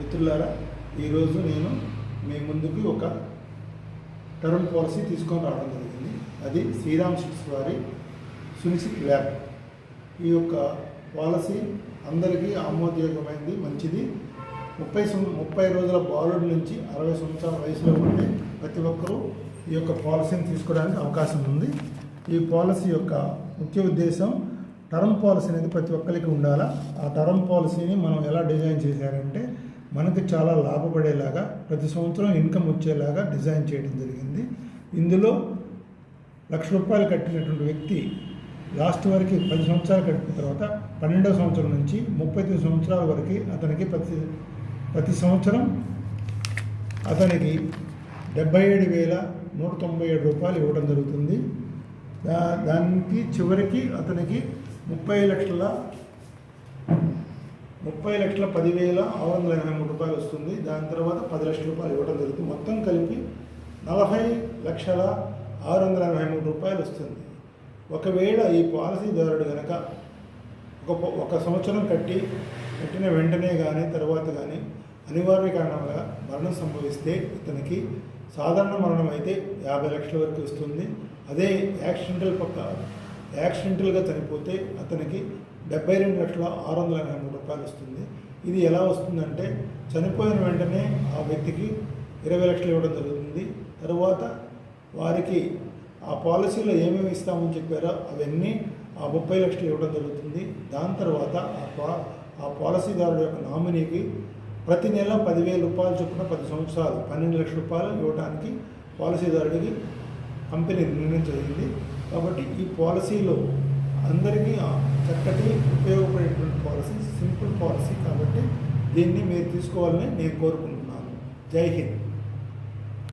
మిత్రులారా, ఈరోజు నేను మీ ముందుకి ఒక టర్మ్ పాలసీ తీసుకొని రావడం జరిగింది. అది శ్రీరామ్ సిట్స్ వారి సునిశ్చిత్ ల్యాబ్. ఈ యొక్క పాలసీ అందరికీ ఆమోదయోగ్యమైంది, మంచిది. 30 రోజుల బాలుడి నుంచి 60 సంవత్సరాల వయసులో ఉండే ప్రతి ఒక్కరూ ఈ యొక్క పాలసీని తీసుకోవడానికి అవకాశం ఉంది. ఈ పాలసీ యొక్క ముఖ్య ఉద్దేశం, టర్మ్ పాలసీ అనేది ప్రతి ఒక్కరికి ఉండాలా. ఆ టర్మ్ పాలసీని మనం ఎలా డిజైన్ చేశారంటే, మనకు చాలా లాభపడేలాగా, ప్రతి సంవత్సరం ఇన్కమ్ వచ్చేలాగా డిజైన్ చేయడం జరిగింది. ఇందులో ₹1,00,000 కట్టినటువంటి వ్యక్తి లాస్ట్ వరకు 10 సంవత్సరాలు కట్టిన తర్వాత 12వ సంవత్సరం నుంచి 39 సంవత్సరాల వరకు అతనికి ప్రతి సంవత్సరం అతనికి ₹77,197 ఇవ్వడం జరుగుతుంది. దానికి చివరికి అతనికి 30,10,683 వస్తుంది. దాని తర్వాత ₹10,00,000 ఇవ్వడం జరుగుతుంది. మొత్తం కలిపి ₹40,0683 వస్తుంది. ఒకవేళ ఈ పాలసీదారుడు కనుక ఒక సంవత్సరం కట్టిన వెంటనే కానీ తర్వాత కానీ అనివార్య కారణంగా మరణం సంభవిస్తే ఇతనికి సాధారణ మరణం అయితే 50 లక్షల వరకు వస్తుంది. అదే యాక్సిడెంటల్గా చనిపోతే అతనికి ₹72,683 వస్తుంది. ఇది ఎలా వస్తుందంటే, చనిపోయిన వెంటనే ఆ వ్యక్తికి 20 లక్షలు ఇవ్వడం జరుగుతుంది. తరువాత వారికి ఆ పాలసీలో ఏమేమి ఇస్తామని చెప్పారో అవన్నీ ఆ 30 లక్షలు ఇవ్వడం జరుగుతుంది. దాని తర్వాత ఆ పాలసీదారుడు యొక్క నామినీకి ప్రతి నెల ₹10,000 చొప్పున 10 సంవత్సరాలు ₹12 లక్షలు ఇవ్వడానికి పాలసీదారుడికి కంపెనీ నిర్ణయం జరిగింది. కాబట్టి ఈ పాలసీలో అందరికీ చక్కటి ఉపయోగపడేటువంటి పాలసీ, సింపుల్ పాలసీ. కాబట్టి దీన్ని మీరు తీసుకోవాలని నేను కోరుకుంటున్నాను. జై హింద్.